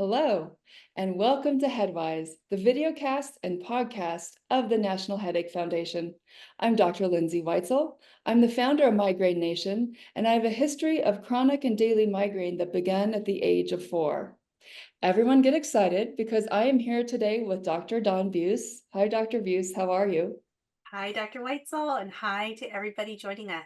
Hello, and welcome to Headwise, the videocast and podcast of the National Headache Foundation. I'm Dr. Lindsay Weitzel. I'm the founder of Migraine Nation, and I have a history of chronic and daily migraine that began at the age of 4. Everyone get excited because I am here today with Dr. Dawn Buse. Hi, Dr. Buse, how are you? Hi, Dr. Weitzel, and hi to everybody joining us.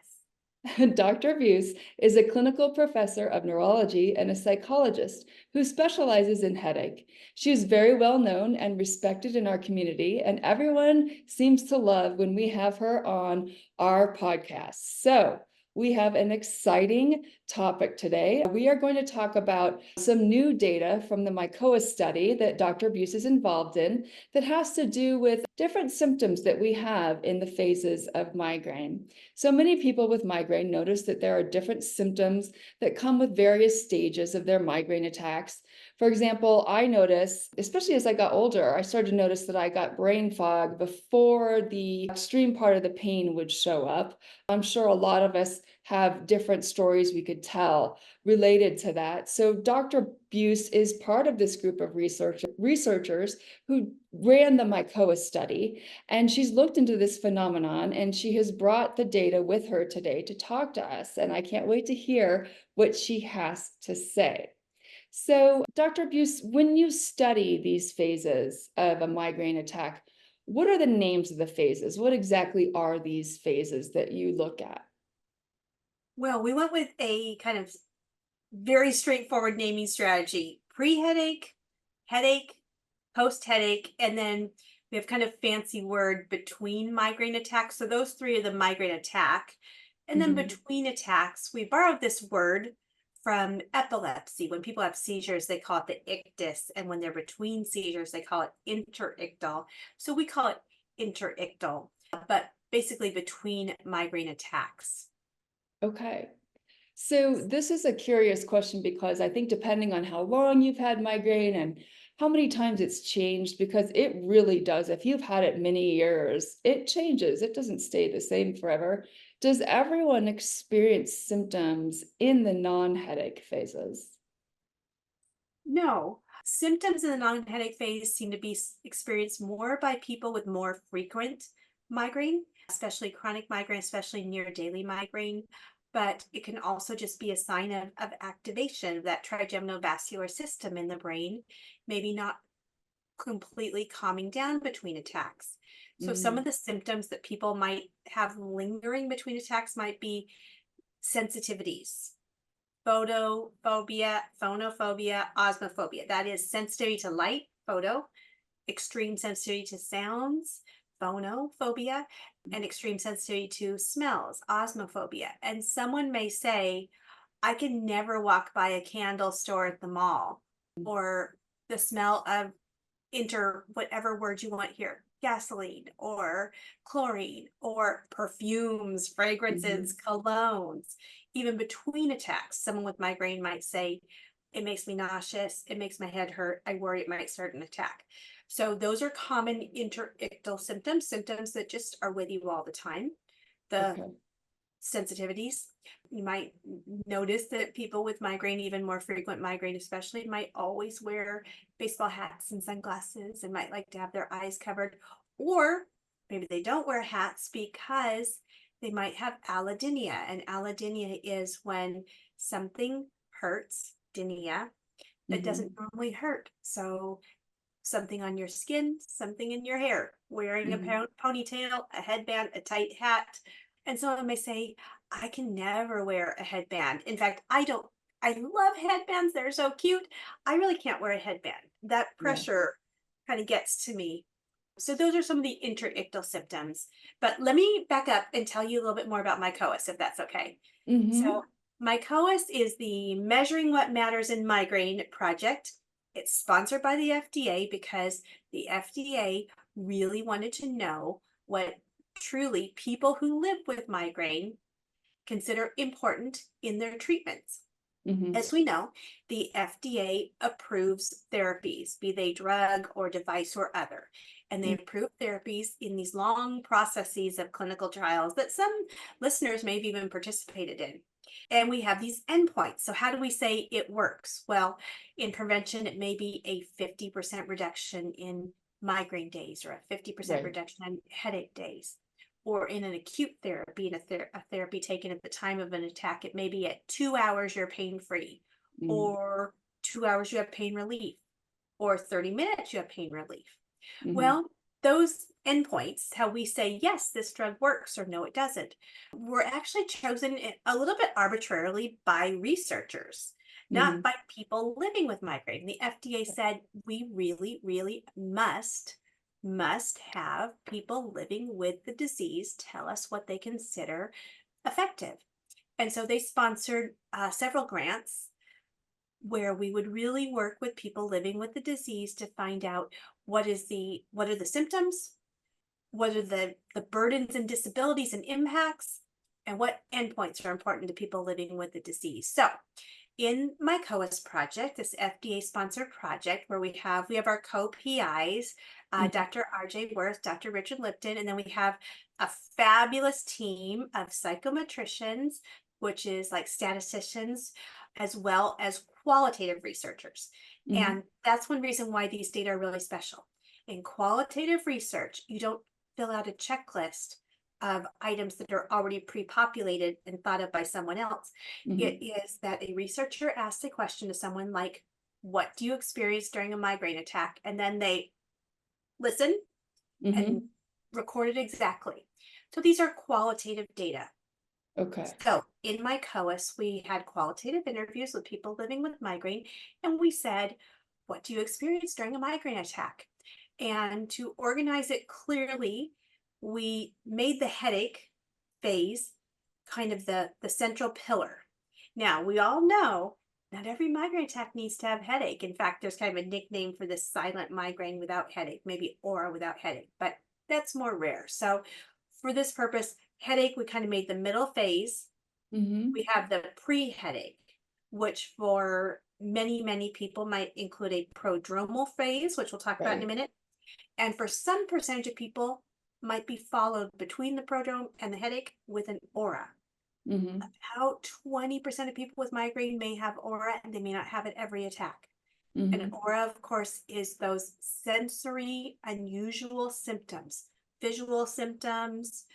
Dr. Buse is a clinical professor of neurology and a psychologist who specializes in headache. She is very well known and respected in our community, and everyone seems to love when we have her on our podcast. So, we have an exciting topic today. We are going to talk about some new data from the MiCOAS study that Dr. Buse is involved in that has to do with different symptoms that we have in the phases of migraine. So many people with migraine notice that there are different symptoms that come with various stages of their migraine attacks. For example, I notice, especially as I got older, I started to notice that I got brain fog before the extreme part of the pain would show up. I'm sure a lot of us have different stories we could tell related to that. So Dr. Buse is part of this group of researchers who ran the MiCOAS study, and she's looked into this phenomenon, and she has brought the data with her today to talk to us, and I can't wait to hear what she has to say. So, Dr. Buse, when you study these phases of a migraine attack, what are the names of the phases? What exactly are these phases that you look at? Well, we went with a kind of very straightforward naming strategy: pre-headache, headache, post-headache, and then we have kind of fancy word between migraine attacks. So those three are the migraine attack. And then Mhm. between attacks, we borrowed this word from epilepsy. When people have seizures, they call it the ictus. And when they're between seizures, they call it interictal. So we call it interictal, but basically between migraine attacks. Okay. So this is a curious question because I think depending on how long you've had migraine and how many times it's changed, because it really does. If you've had it many years, it changes. It doesn't stay the same forever. Does everyone experience symptoms in the non-headache phases? No. Symptoms in the non-headache phase seem to be experienced more by people with more frequent migraine, especially chronic migraine, especially near daily migraine. But it can also just be a sign of activation of that trigeminal vascular system in the brain, maybe not completely calming down between attacks. So some of Mm, the symptoms that people might have lingering between attacks might be sensitivities, photophobia, phonophobia, osmophobia. That is sensitivity to light, photo, extreme sensitivity to sounds, phonophobia, and extreme sensitivity to smells, osmophobia. And someone may say, I can never walk by a candle store at the mall, or the smell of whatever word you want here, gasoline or chlorine or perfumes, fragrances, mhm. colognes. Even between attacks, someone with migraine might say, it makes me nauseous, it makes my head hurt, I worry it might start an attack. So those are common interictal symptoms, symptoms that just are with you all the time. The Okay. sensitivities. You might notice that people with migraine, even more frequent migraine especially, might always wear baseball hats and sunglasses and might like to have their eyes covered. Or maybe they don't wear hats because they might have allodynia. And allodynia is when something hurts, dynia, that doesn't Mhm, normally hurt. So something on your skin, something in your hair, wearing a mhm. ponytail, a headband, a tight hat. And someone may say, I can never wear a headband. In fact, I don't, I love headbands. They're so cute. I really can't wear a headband. That Yeah. pressure kind of gets to me. So those are some of the interictal symptoms. But let me back up and tell you a little bit more about MiCOAS, if that's okay. So Mhm. MiCOAS is the Measuring What Matters in Migraine project. It's sponsored by the FDA because the FDA really wanted to know what truly people who live with migraine consider important in their treatments. Mhm. As we know, the FDA approves therapies, be they drug or device or other. And they Mm. approve therapies in these long processes of clinical trials that some listeners may have even participated in. And we have these endpoints. So, how do we say it works? Well, in prevention, it may be a 50% reduction in migraine days or a 50% Right. reduction in headache days. Or in an acute therapy, in a therapy taken at the time of an attack, it may be at 2 hours you're pain free, Mm. or 2 hours you have pain relief, or 30 minutes you have pain relief. Mhm. Well, those endpoints, how we say, yes, this drug works or no, it doesn't, were actually chosen a little bit arbitrarily by researchers, not Mhm. by people living with migraine. The FDA said we really, really must have people living with the disease tell us what they consider effective. And so they sponsored several grants where we would really work with people living with the disease to find out what are the symptoms, what are the burdens and disabilities and impacts, and what endpoints are important to people living with the disease. So in MiCOAS project, this FDA sponsored project where we have our co-PIs, Mhm. Dr. RJ Worth, Dr. Richard Lipton, and then we have a fabulous team of psychometricians, which is like statisticians, as well as qualitative researchers. Mhm. And that's one reason why these data are really special. In qualitative research, you don't fill out a checklist of items that are already pre-populated and thought of by someone else. It Mhm. is that a researcher asks a question to someone like, what do you experience during a migraine attack? And then they listen and Mhm. record it exactly. So these are qualitative data. Okay. So in my COAS, we had qualitative interviews with people living with migraine, and we said, what do you experience during a migraine attack? And to organize it clearly, we made the headache phase kind of the central pillar. Now, we all know not every migraine attack needs to have headache. In fact, there's kind of a nickname for this silent migraine without headache, maybe aura without headache, but that's more rare. So, for this purpose, headache, we kind of made the middle phase. Mhm. We have the pre headache, which for many people might include a prodromal phase, which we'll talk about in a Right. minute. And for some percentage of people, might be followed between the prodrome and the headache with an aura. Mhm. About 20% of people with migraine may have aura, and they may not have it every attack. And an Mhm. aura, of course, is those sensory unusual symptoms, visual symptoms,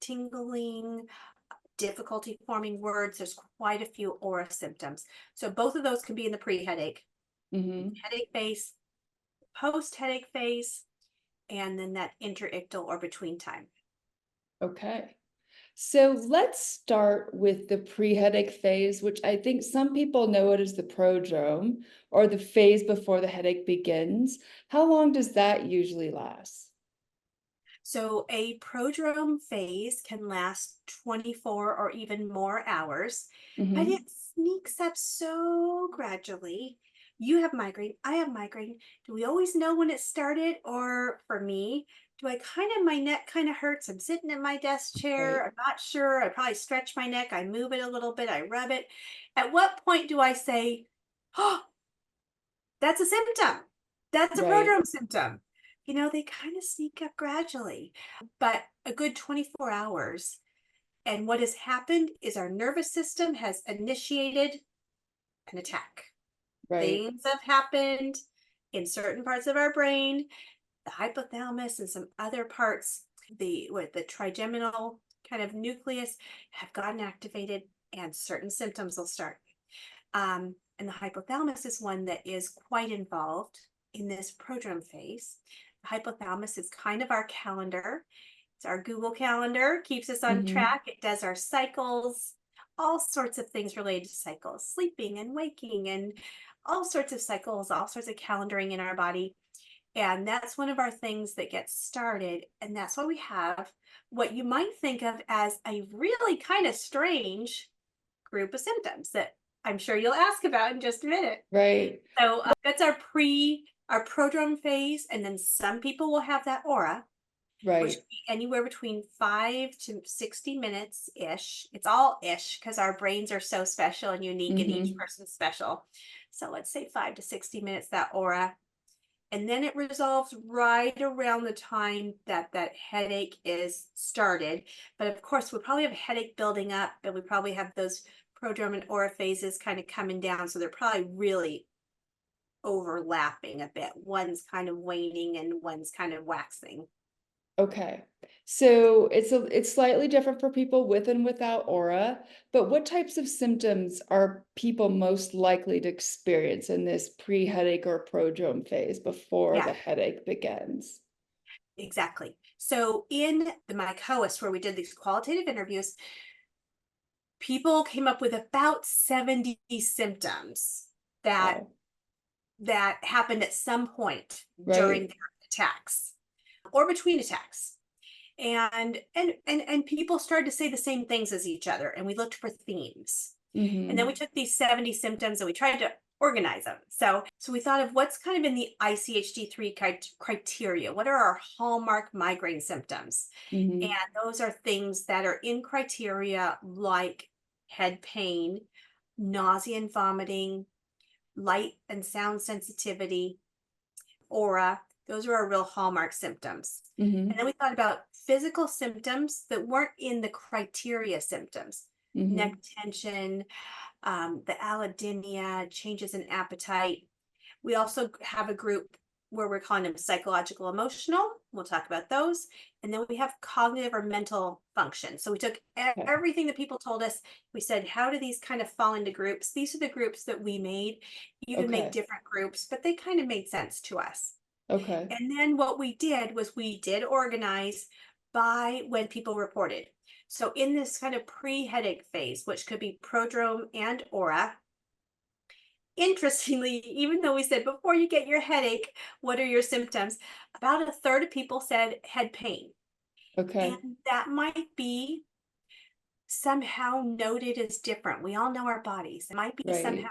tingling, difficulty forming words. There's quite a few aura symptoms. So both of those can be in the pre-headache, Mhm. headache phase, post-headache phase, and then that interictal or between time. Okay. So let's start with the pre-headache phase, which I think some people know it as the prodrome or the phase before the headache begins. How long does that usually last? So a prodrome phase can last 24 or even more hours, but it Mhm. sneaks up so gradually. You have migraine, I have migraine. Do we always know when it started? Or for me, do I kind of, my neck kind of hurts. I'm sitting in my desk chair. Right. I'm not sure. I probably stretch my neck. I move it a little bit. I rub it. At what point do I say, oh, that's a symptom. That's a Right. prodrome symptom. They kind of sneak up gradually, but a good 24 hours. And what has happened is our nervous system has initiated an attack. Right. Things have happened in certain parts of our brain, the hypothalamus and some other parts, the trigeminal kind of nucleus have gotten activated, and certain symptoms will start. And the hypothalamus is one that is quite involved in this prodrome phase. The hypothalamus is kind of our calendar. It's our Google Calendar, keeps us on Mhm. track. It does our cycles, all sorts of things related to cycles, sleeping and waking, and all sorts of cycles, all sorts of calendaring in our body. And that's one of our things that gets started. And that's why we have what you might think of as a really kind of strange group of symptoms that I'm sure you'll ask about in just a minute. Right. So that's our prodrome phase, and then some people will have that aura, which Right. could be anywhere between 5 to 60 minutes ish. It's all ish because our brains are so special and unique and each Mm-hmm. person's special. So let's say 5 to 60 minutes, that aura. And then it resolves right around the time that that headache is started. But of course, we probably have headache building up, and we probably have those prodrome and aura phases kind of coming down. So they're probably really overlapping a bit. One's kind of waning and one's kind of waxing. Okay. So it's slightly different for people with and without aura, but what types of symptoms are people most likely to experience in this pre-headache or prodrome phase before Yeah, the headache begins? exactly. So in the MiCOAS, where we did these qualitative interviews, people came up with about 70 symptoms that Wow. that happened at some point during Right. their attacks or between attacks. And people started to say the same things as each other, and we looked for themes. And then we Mm-hmm. took these 70 symptoms and we tried to organize them. So we thought of what's kind of in the ICHD-3 criteria. What are our hallmark migraine symptoms? And Mm-hmm. those are things that are in criteria like head pain, nausea and vomiting, light and sound sensitivity, aura. Those are our real hallmark symptoms. And Mm-hmm. then we thought about physical symptoms that weren't in the criteria symptoms: neck Mm-hmm. tension, the allodynia, changes in appetite. We also have a group where we're calling them psychological emotional. We'll talk about those. And then we have cognitive or mental function. So we took Okay. everything that people told us. We said, how do these kind of fall into groups? These are the groups that we made. You can make Okay. different groups, but they kind of made sense to us. Okay. And then what we did was we did organize by when people reported. So in this kind of pre-headache phase, which could be prodrome and aura, interestingly, even though we said before you get your headache, what are your symptoms? About a third of people said head pain. Okay. And that might be somehow noted as different. We all know our bodies. It might be Right. somehow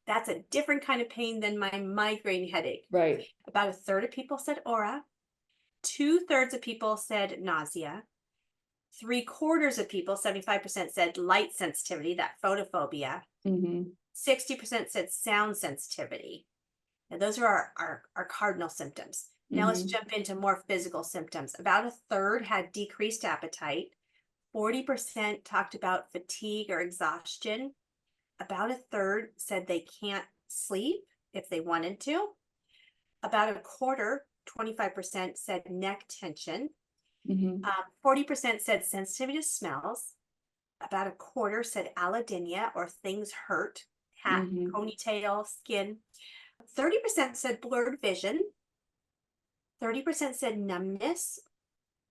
that's a different kind of pain than my migraine headache. Right. About a third of people said aura. Two-thirds of people said nausea. Three-quarters of people, 75%, said light sensitivity, that photophobia. Mm-hmm. 60% said sound sensitivity. Now, those are our cardinal symptoms. Now, let's Mm-hmm. jump into more physical symptoms. About a third had decreased appetite. 40% talked about fatigue or exhaustion. About a third said they can't sleep if they wanted to. About a quarter, 25%, said neck tension. Mm-hmm. 40% said sensitivity to smells. About a quarter said allodynia or things hurt, hat, Mm-hmm. ponytail, skin. 30% said blurred vision. 30% said numbness.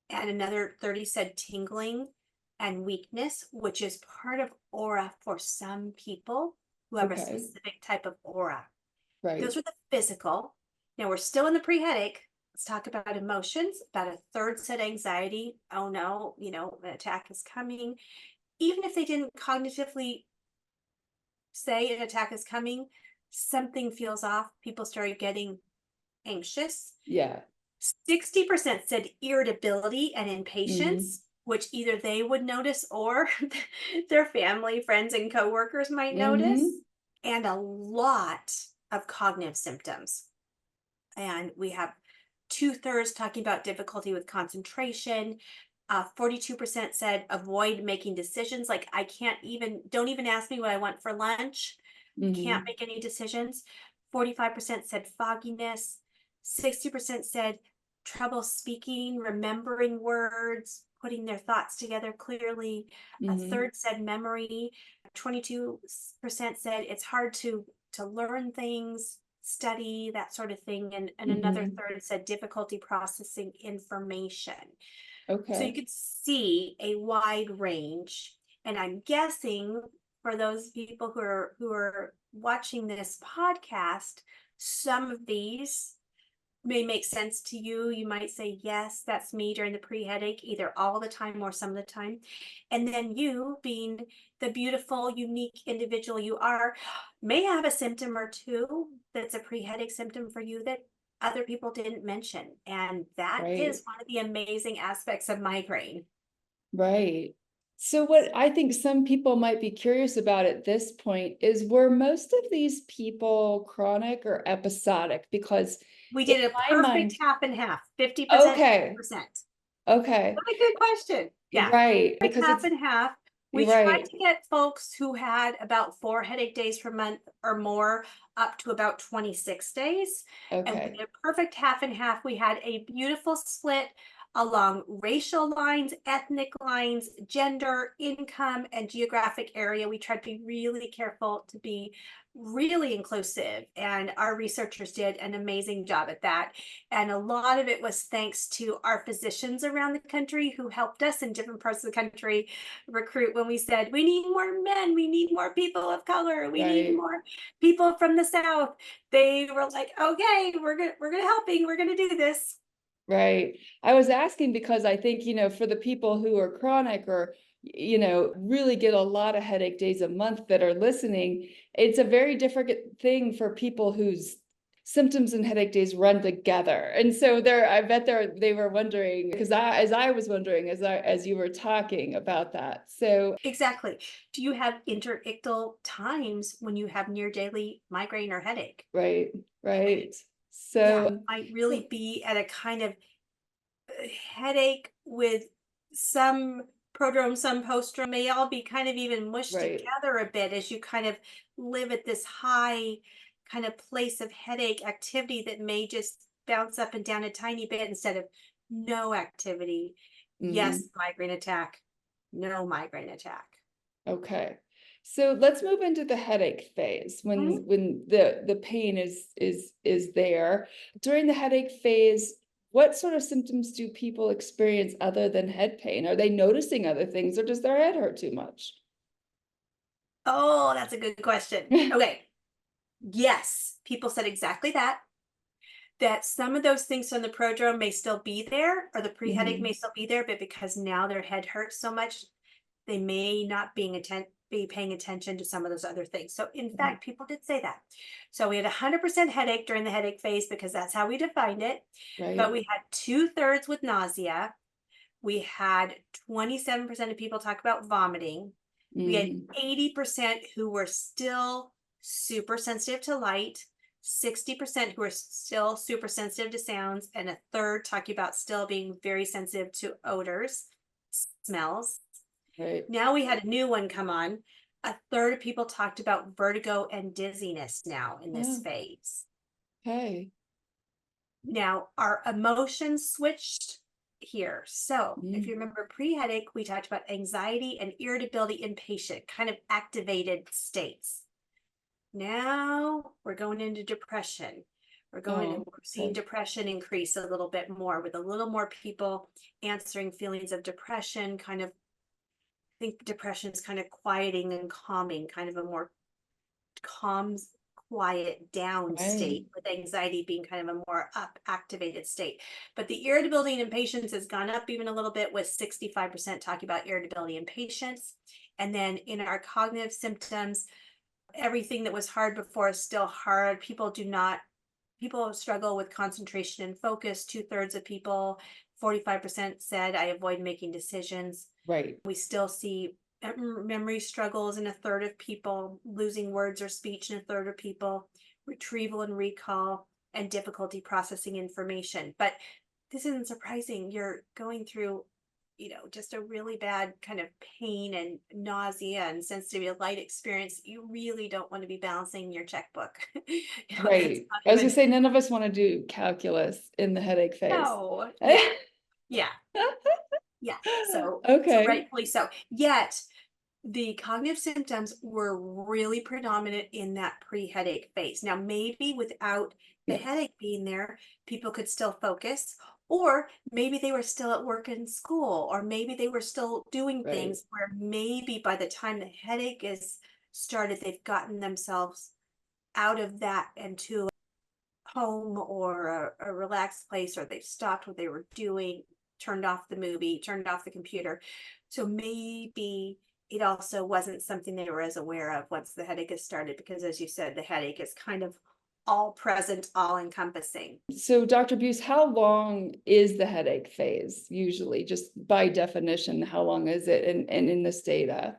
And another 30 said tingling and weakness, which is part of aura for some people who have a Okay. specific type of aura. Right. Those are the physical. Now we're still in the pre-headache. Let's talk about emotions. About a third said anxiety. Oh no, an attack is coming. Even if they didn't cognitively say an attack is coming, something feels off. People started getting anxious. Yeah. 60% said irritability and Mm-hmm. impatience, which either they would notice or their family, friends, and coworkers might notice, Mm-hmm. and a lot of cognitive symptoms. And we have two-thirds talking about difficulty with concentration. 42% said avoid making decisions, like don't even ask me what I want for lunch. Can't Mm-hmm. make any decisions. 45% said fogginess. 60% said trouble speaking, remembering words, putting their thoughts together clearly. A Mm-hmm. third said memory. 22% said it's hard to learn things, study, that sort of thing. And another Mm-hmm. third said difficulty processing information. So you Okay. could see a wide range. And I'm guessing for those people who are watching this podcast, some of these may make sense to you. You might say, yes, that's me during the pre-headache, either all the time or some of the time. And then you, being the beautiful, unique individual you are, may have a symptom or two that's a pre-headache symptom for you that other people didn't mention. And that Right. is one of the amazing aspects of migraine. Right. So what I think some people might be curious about at this point is, were most of these people chronic or episodic? Because We in did a my perfect mind, half and half, 50%, okay, 50%. okay, What a good question. Yeah, right, perfect because half it's and half. We you're tried right. to get folks who had about 4 headache days per month or more up to about 26 days. And we Okay. did a perfect half and half. We had a beautiful split along racial lines, ethnic lines, gender, income, and geographic area. We tried to be really careful to be really inclusive, and our researchers did an amazing job at that. And a lot of it was thanks to our physicians around the country who helped us in different parts of the country recruit when we said, we need more men, we need more people of color, we need Right. more people from the South. They were like, okay, we're gonna helping, we're gonna do this. Right. I was asking because I think, for the people who are chronic or, really get a lot of headache days a month that are listening, it's a very different thing for people whose symptoms and headache days run together. And so I bet they were wondering, because as I was wondering, as you were talking about that. So, Exactly. Do you have interictal times when you have near daily migraine or headache? right, right. Yeah, So, might really be at a kind of headache with some prodrome, some postdrome, may all be kind of even mushed right. together a bit as you kind of live at this high kind of place of headache activity that may just bounce up and down a tiny bit instead of no activity. Mhm. Yes, migraine attack. No migraine attack. Okay. So let's move into the headache phase Mhm. when the pain is there. During the headache phase, what sort of symptoms do people experience other than head pain? Are they noticing other things, or does their head hurt too much? Oh, that's a good question. Okay. Yes, people said exactly that. That some of those things from the prodrome may still be there, or the pre-headache may Mhm. still be there, but because now their head hurts so much, they may not be paying attention to some of those other things. So in Mhm. fact, people did say that. So we had 100% headache during the headache phase because that's how we defined it. But Right. we had 2/3 with nausea. We had 27% of people talk about vomiting. We had Mhm. 80% who were still super sensitive to light, 60% who are still super sensitive to sounds, and a third talking about still being very sensitive to odors, smells. Right. Now we had a new one come on. A third of people talked about vertigo and dizziness now in this Oh, phase. okay. Now, our emotions switched here. So, if Mm. you remember pre headache, we talked about anxiety and irritability in patient, kind of activated states. Now we're going into depression. Oh, We're seeing okay. depression increase a little bit more with a little more people answering feelings of depression, kind of think depression is kind of quieting and calming, kind of a more calm, quiet down Right. state, with anxiety being kind of a more up activated state. But the irritability and impatience has gone up even a little bit, with 65% talking about irritability and impatience. And then in our cognitive symptoms, everything that was hard before is still hard. People struggle with concentration and focus. 2/3 of people, 45% said, I avoid making decisions. Right. We still see memory struggles in a third of people, losing words or speech in a third of people, retrieval and recall, and difficulty processing information. But this isn't surprising. You're going through, just a really bad kind of pain and nausea and sensitivity to light experience. You really don't want to be balancing your checkbook. That's Right. not I was gonna even, say none of us want to do calculus in the headache phase. no, yeah, yeah, yeah. So Okay. rightfully so. Yet the cognitive symptoms were really predominant in that pre-headache phase. Now, maybe without the Yeah. headache being there, people could still focus, or maybe they were still at work and school, or maybe they were still doing Right. things where maybe by the time the headache is started, they've gotten themselves out of that and to home or a relaxed place, or they've stopped what they were doing, turned off the movie, turned off the computer. So maybe it also wasn't something they were as aware of once the headache has started, because as you said, the headache is kind of all present, all encompassing. So, Dr. Buse, how long is the headache phase usually? Just by definition, how long is it? And in this data?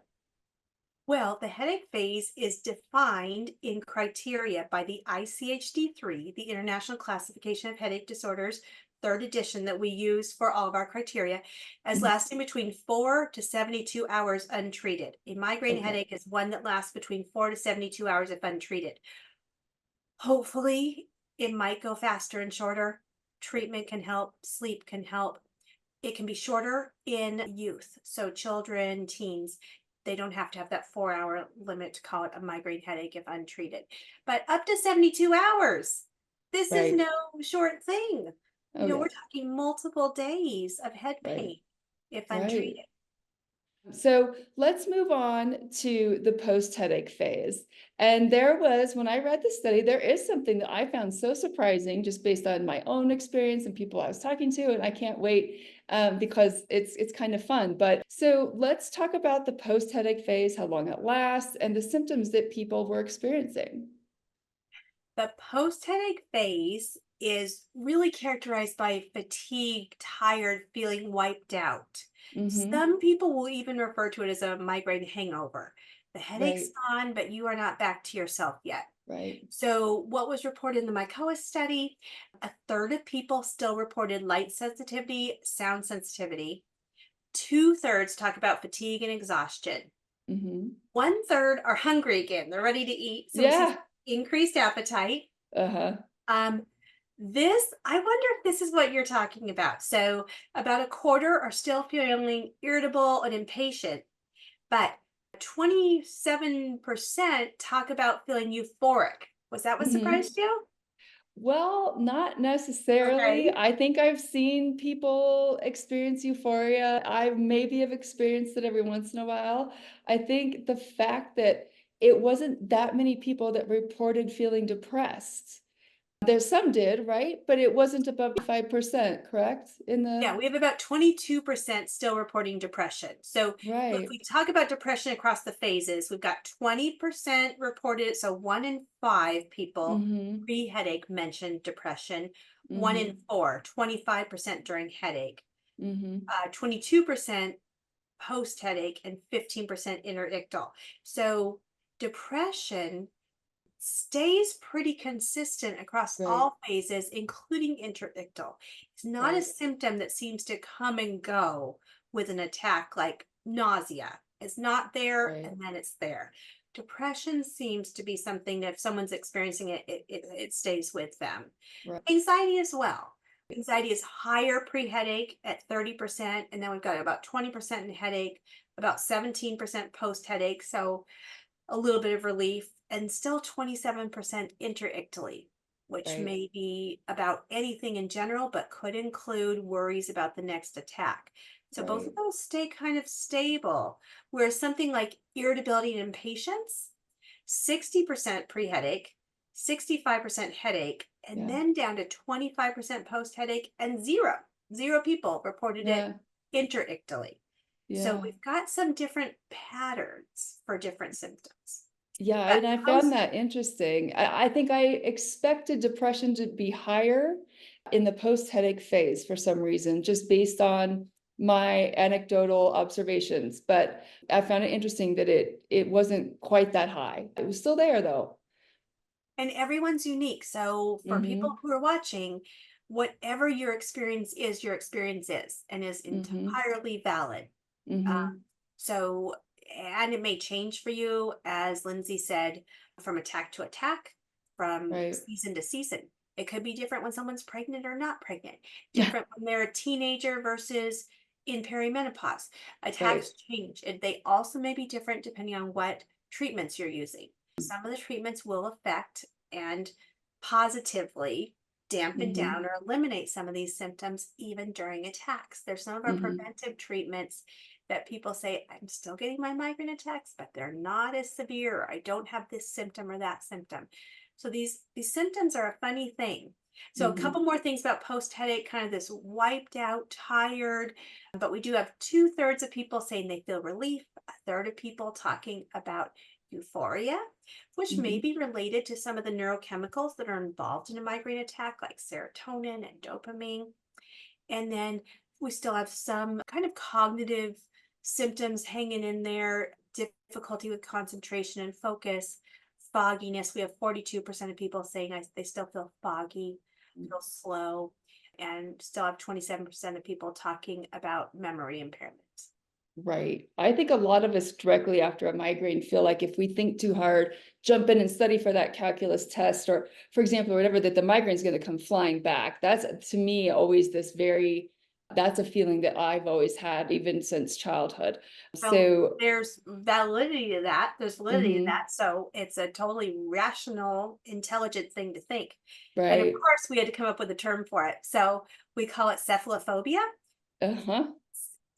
Well, the headache phase is defined in criteria by the ICHD-3, the International Classification of Headache Disorders, third edition that we use for all of our criteria, as Mhm. lasting between 4 to 72 hours untreated. A migraine Okay. headache is one that lasts between 4 to 72 hours if untreated. Hopefully, it might go faster and shorter. Treatment can help, sleep can help. It can be shorter in youth, so children, teens. They don't have to have that 4-hour limit to call it a migraine headache if untreated. But up to 72 hours. This is Right. no short thing. Oh, We're yeah. talking multiple days of head Right. pain if Right. untreated. So let's move on to the post headache phase. And there was, when I read the study, there is something that I found so surprising, just based on my own experience and people I was talking to, and I can't wait because it's kind of fun. But so let's talk about the post headache phase, how long it lasts, and the symptoms that people were experiencing. The post headache phase is really characterized by fatigue, tired, feeling wiped out. Mm-hmm. Some people will even refer to it as a migraine hangover. The headache's Right. gone, but you are not back to yourself yet. Right. So, what was reported in the MiCOAS study? A third of people still reported light sensitivity, sound sensitivity. Two-thirds talk about fatigue and exhaustion. Mm-hmm. One third are hungry again. They're ready to eat. So, we see Yeah. increased appetite. Uh-huh. Um, I wonder if this is what you're talking about. So, about a quarter are still feeling irritable and impatient, but 27% talk about feeling euphoric. Was that what Mm-hmm. surprised you? Well, not necessarily. Okay. I think I've seen people experience euphoria. I maybe have experienced it every once in a while. I think the fact that it wasn't that many people that reported feeling depressed. There's some did, right? But it wasn't above 5%, correct? In Yeah, the we have about 22% still reporting depression. So if right. we talk about depression across the phases, we've got 20% reported. So 1 in 5 people Mm-hmm. pre-headache mentioned depression. One Mm-hmm. in four, 25% during headache, Mm-hmm. 22% post-headache, and 15% interdictal. So depression stays pretty consistent across Right. all phases, including interdictal. It's not a Right. symptom that seems to come and go with an attack like nausea. It's not there Right. and then it's there. Depression seems to be something that if someone's experiencing it, it stays with them. Right. Anxiety as well. Anxiety is higher pre-headache at 30%, and then we've got about 20% in headache, about 17% post-headache. So a little bit of relief, and still 27% interictally, which Right. may be about anything in general, but could include worries about the next attack. So both of Right. those stay kind of stable, whereas something like irritability and impatience, 60% pre-headache, 65% headache, and Yeah. then down to 25% post-headache, and zero people reported it Yeah. interictally. So Yeah. we've got some different patterns for different symptoms. Yeah, But and I found post that interesting. I think I expected depression to be higher in the post-headache phase for some reason, just based on my anecdotal observations. But I found it interesting that it wasn't quite that high. It was still there though. and everyone's unique. So for people Mm-hmm. who are watching, whatever your experience is and is Mm-hmm. entirely valid. Mm-hmm. So, and it may change for you, as Lindsay said, from attack to attack, from Right. season to season. It could be different when someone's pregnant or not pregnant, Yeah. different when they're a teenager versus in perimenopause. Right. Attacks change. And they also may be different depending on what treatments you're using. Some of the treatments will affect and positively dampen Mm-hmm. down or eliminate some of these symptoms even during attacks. There's some of our Mm-hmm. preventive treatments that people say, I'm still getting my migraine attacks, but they're not as severe. I don't have this symptom or that symptom. So these symptoms are a funny thing. So a Mm-hmm. couple more things about post headache, kind of this wiped out, tired, but we do have 2/3 of people saying they feel relief, a third of people talking about Euphoria, which may Mhm. be related to some of the neurochemicals that are involved in a migraine attack, like serotonin and dopamine. And then we still have some kind of cognitive symptoms hanging in there, difficulty with concentration and focus, fogginess. We have 42% of people saying they still feel foggy, feel slow, and still have 27% of people talking about memory impairment. Right. I think a lot of us directly after a migraine feel like if we think too hard, jump in and study for that calculus test, or for example, whatever, that the migraine is going to come flying back. That's to me always this very, that's a feeling that I've always had even since childhood. Well, So, there's validity to that. There's validity to mhm, that. So it's a totally rational, intelligent thing to think. And of right. course, we had to come up with a term for it. So we call it cephalophobia, Uh-huh.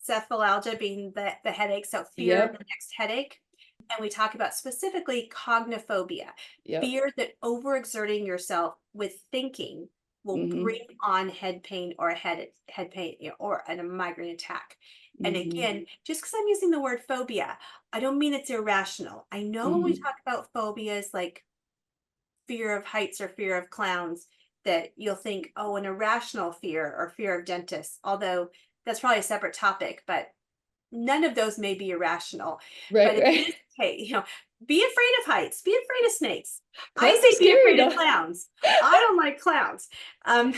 cephalalgia being the headache. So fear of the Yep. next headache. And we talk about specifically cognophobia, Yep. fear that overexerting yourself with thinking will Hmm. bring on head pain or head pain, or a migraine attack. And Hmm. again, just because I'm using the word phobia, I don't mean it's irrational. I know when we Hmm. talk about phobias like fear of heights or fear of clowns, that you'll think, oh, an irrational fear or fear of dentists, although that's probably a separate topic, but none of those may be irrational. But Right, in right. this case, be afraid of heights, be afraid of snakes. I Clowns are say be scary afraid of though. clowns. I don't like clowns. Um,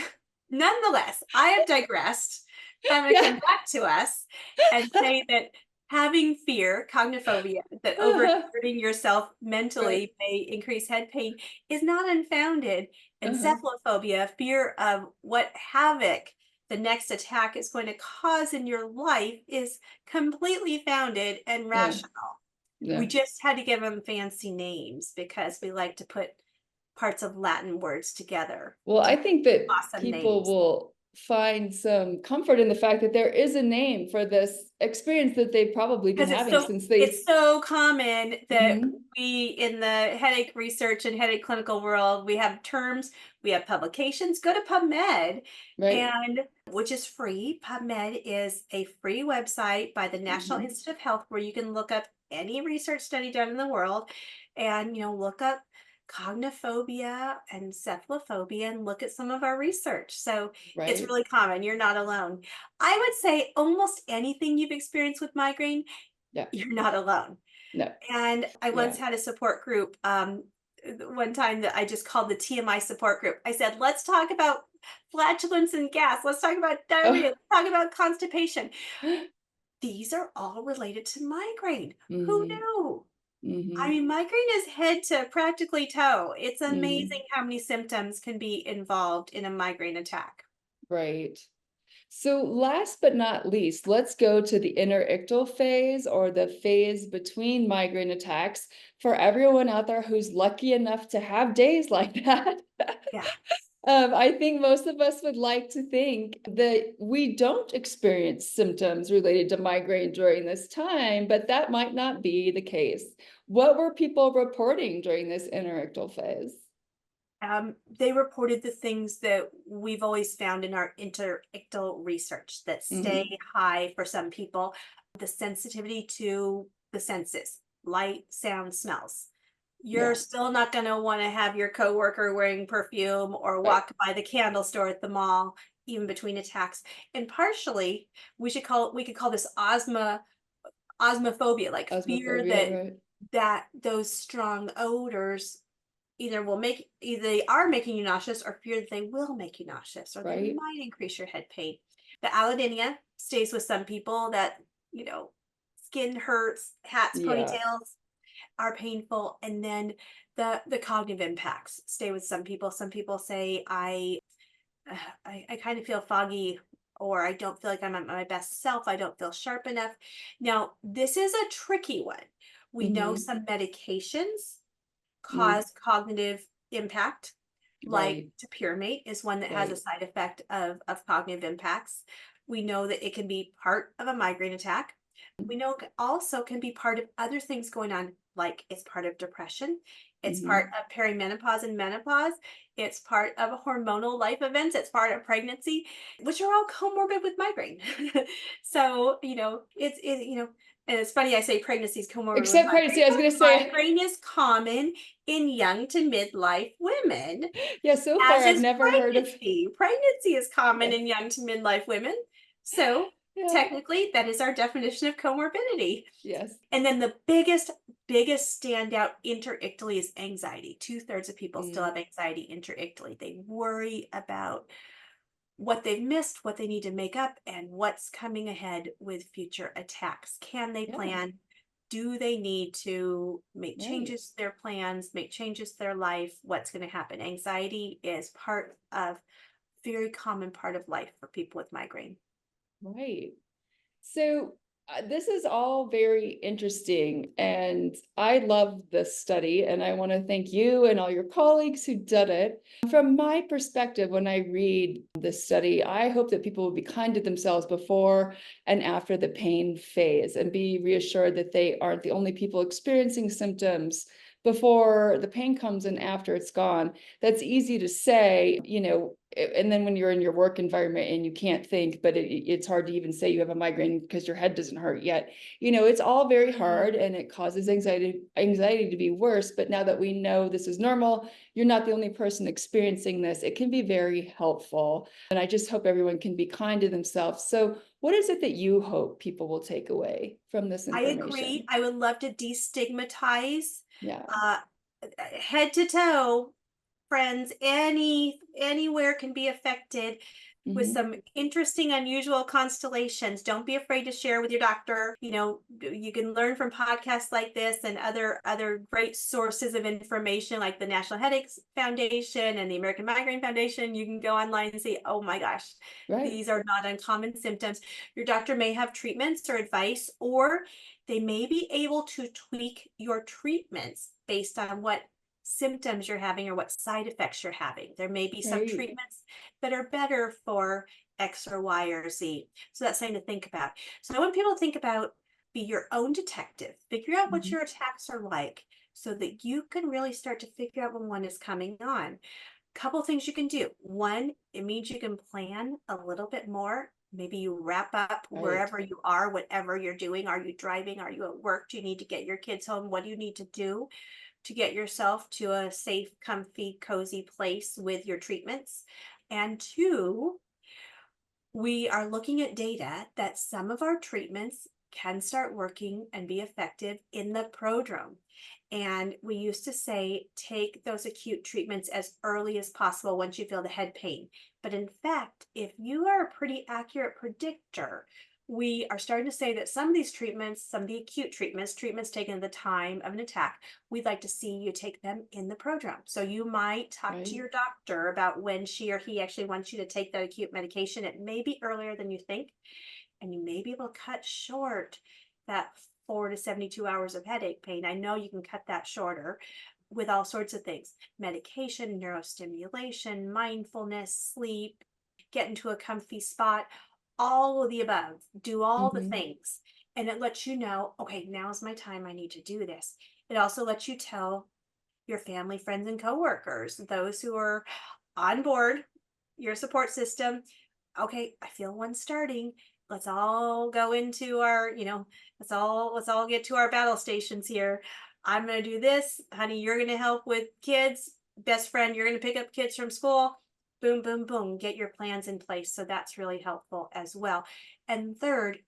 Nonetheless, I have digressed. I'm going to come Yeah. back to us and say that having fear, cognophobia, that Uh-huh. overexerting yourself Right. mentally may increase head pain is not unfounded. And Uh-huh. cephalophobia, fear of what havoc the next attack is going to cause in your life, is completely founded and Yeah. rational. We Yeah. just had to give them fancy names because we like to put parts of Latin words together Well, to I make think that awesome people names. will find some comfort in the fact that there is a name for this experience that they've probably been Because having since they. it's so common that Mhm. we, in the headache research and headache clinical world, we have terms, we have publications. Go to PubMed, Right. and which is free. PubMed is a free website by the National Mhm. Institute of Health where you can look up any research study done in the world, and look up cognophobia and cephalophobia and look at some of our research. So it's Right. really common. You're not alone. I would say almost anything you've experienced with migraine, Yeah. you're not alone. No. And I once Yeah. had a support group, one time that I just called the TMI support group. I said, let's talk about flatulence and gas. Let's talk about diarrhea. Oh. Let's talk about constipation. These are all related to migraine. Who Mhm. knew? I Mhm. mean, migraine is head to practically toe. It's amazing Mhm. how many symptoms can be involved in a migraine attack. Right. So last but not least, let's go to the interictal phase, or the phase between migraine attacks, for everyone out there who's lucky enough to have days like that. Yeah. I think most of us would like to think that we don't experience symptoms related to migraine during this time, but that might not be the case. What were people reporting during this interictal phase? They reported the things that we've always found in our interictal research that stay Mhm. high for some people: the sensitivity to the senses, light, sound, smells. You're Yeah, still not going to want to have your coworker wearing perfume or right. walk by the candle store at the mall, even between attacks. And partially, we could call this osmophobia, like fear Osmophobia, that right? those strong odors either they are making you nauseous, or fear that they will make you nauseous, or they Right? might increase your head pain. The allodynia stays with some people, that you know skin hurts, hats, Yeah, ponytails are painful. And then the cognitive impacts stay with some people. Some people say I kind of feel foggy, or I don't feel like I'm at my best self. I don't feel sharp enough. Now, this is a tricky one. We know mhm, some medications mm, cause cognitive impact, like right, topiramate is one that has a right, side effect of cognitive impacts. We know that it can be part of a migraine attack. We know it also can be part of other things going on, like it's part of depression, it's part mhm, of perimenopause and menopause, it's part of hormonal life events, it's part of pregnancy, which are all comorbid with migraine. So, And it's funny, I say pregnancy is comorbid with Except pregnancy, I was migraine. gonna say, Migraine is common in young to midlife women, yeah, so far as I've is never heard of, pregnancy. Pregnancy is common yeah, in young to midlife women. So yeah, technically, that is our definition of comorbidity. yes. And then the biggest standout interictally is anxiety. 2/3 of people still Mm, have anxiety interictally. They worry about what they've missed, what they need to make up, and what's coming ahead with future attacks. Can they yeah, plan? Do they need to make right. changes to their plans, make changes to their life? What's going to happen? Anxiety is very common part of life for people with migraine. Right. So this is all very interesting, and I love this study, and I want to thank you and all your colleagues who did it. From my perspective, when I read this study, I hope that people will be kind to themselves before and after the pain phase and be reassured that they aren't the only people experiencing symptoms before the pain comes and after it's gone. That's easy to say, and then when you're in your work environment and you can't think, but it's hard to even say you have a migraine because your head doesn't hurt yet. It's all very hard and it causes anxiety to be worse. But now that we know this is normal, you're not the only person experiencing this. It can be very helpful. And I just hope everyone can be kind to themselves. So what is it that you hope people will take away from this I agree. information? I would love to destigmatize Yeah. uh, head to toe, friends, anywhere can be affected with Hmm. some interesting, unusual constellations. Don't be afraid to share with your doctor. You can learn from podcasts like this and other great sources of information like the National Headaches Foundation and the American Migraine Foundation. You can go online and see, oh my gosh, Right. these are not uncommon symptoms. Your doctor may have treatments or advice, or they may be able to tweak your treatments based on what symptoms you're having or what side effects you're having. There may be some Right. treatments that are better for X or Y or Z. So that's something to think about. So I want people to think about, be your own detective, figure out what Mhm. your attacks are like so that you can really start to figure out when one is coming on. Couple things you can do. One, it means you can plan a little bit more. Maybe you wrap up Right. wherever you are, whatever you're doing. Are you driving? Are you at work? Do you need to get your kids home? What do you need to do to get yourself to a safe, comfy, cozy place with your treatments? And two, we are looking at data that some of our treatments can start working and be effective in the prodrome. And we used to say, take those acute treatments as early as possible once you feel the head pain. But in fact, if you are a pretty accurate predictor, we are starting to say that some of these treatments, some of the acute treatments taken at the time of an attack, we'd like to see you take them in the prodrome. So you might talk to Right. your doctor about when she or he actually wants you to take that acute medication. It may be earlier than you think, and you may be able to cut short that 4 to 72 hours of headache pain. I know you can cut that shorter with all sorts of things: medication, neurostimulation, mindfulness, sleep, get into a comfy spot, all of the above. Do all the Hmm. things. And it lets you know, okay, now's my time. I need to do this. It also lets you tell your family, friends, and coworkers, those who are on board, your support system. Okay, I feel one starting. Let's all go into our, let's all get to our battle stations here. I'm going to do this. Honey, you're going to help with kids. Best friend, you're going to pick up kids from school. Boom, boom, boom. Get your plans in place. So that's really helpful as well. And third,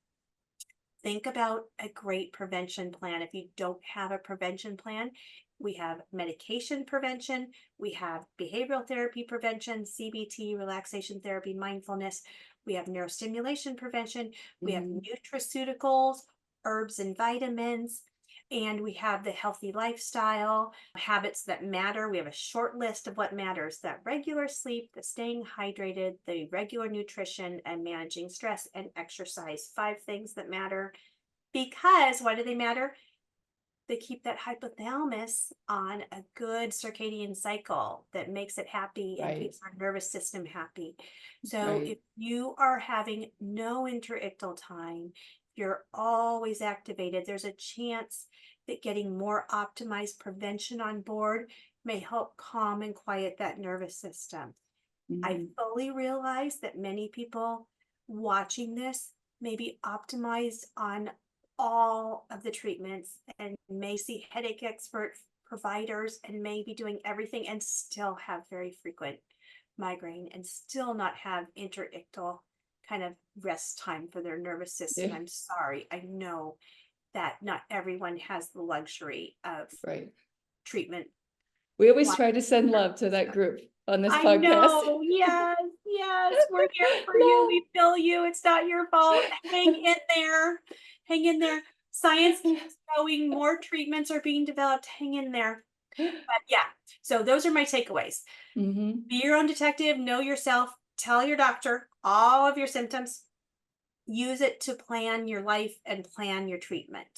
think about a great prevention plan. If you don't have a prevention plan, we have medication prevention, we have behavioral therapy prevention, CBT, relaxation therapy, mindfulness, we have neurostimulation prevention, we have Hmm. nutraceuticals, herbs and vitamins, and we have the healthy lifestyle, habits that matter. We have a short list of what matters: that regular sleep, the staying hydrated, the regular nutrition, and managing stress and exercise. 5 things that matter. Because why do they matter? They keep that hypothalamus on a good circadian cycle that makes it happy and Right. keeps our nervous system happy. So Right. if you are having no interictal time, you're always activated, there's a chance that getting more optimized prevention on board may help calm and quiet that nervous system. I Hmm. fully realize that many people watching this may be optimized on all of the treatments and may see headache expert providers and may be doing everything and still have very frequent migraine and still not have interictal kind of rest time for their nervous system. Yeah. I'm sorry. I know that not everyone has the luxury of Right. treatment. We always try to send love to that group on this I podcast. know. Yes, yes. We're here for you. No. We feel you. It's not your fault. Hang in there. Hang in there. Science keeps going. More treatments are being developed. Hang in there. But yeah, so those are my takeaways. Mm-hmm. Be your own detective. Know yourself. Tell your doctor all of your symptoms. Use it to plan your life and plan your treatment.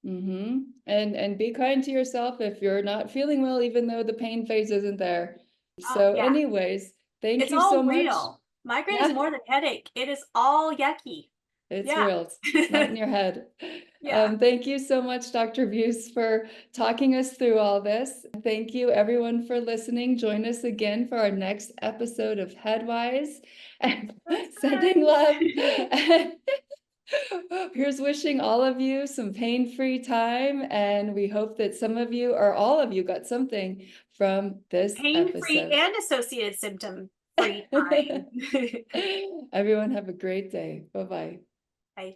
Mm-hmm. And be kind to yourself if you're not feeling well, even though the pain phase isn't there. Oh, So yeah. anyways, thank It's you all so much. real. Migraine is Yeah. more than headache. It is all yucky. It's Yeah. real. It's not in your head. Yeah. Thank you so much, Dr. Buse, for talking us through all this. Thank you, everyone, for listening. Join us again for our next episode of Headwise. And sending love. Here's wishing all of you some pain-free time, and we hope that some of you or all of you got something from this Pain-free episode. and associated symptom-free time. Everyone have a great day. Bye-bye. Bye.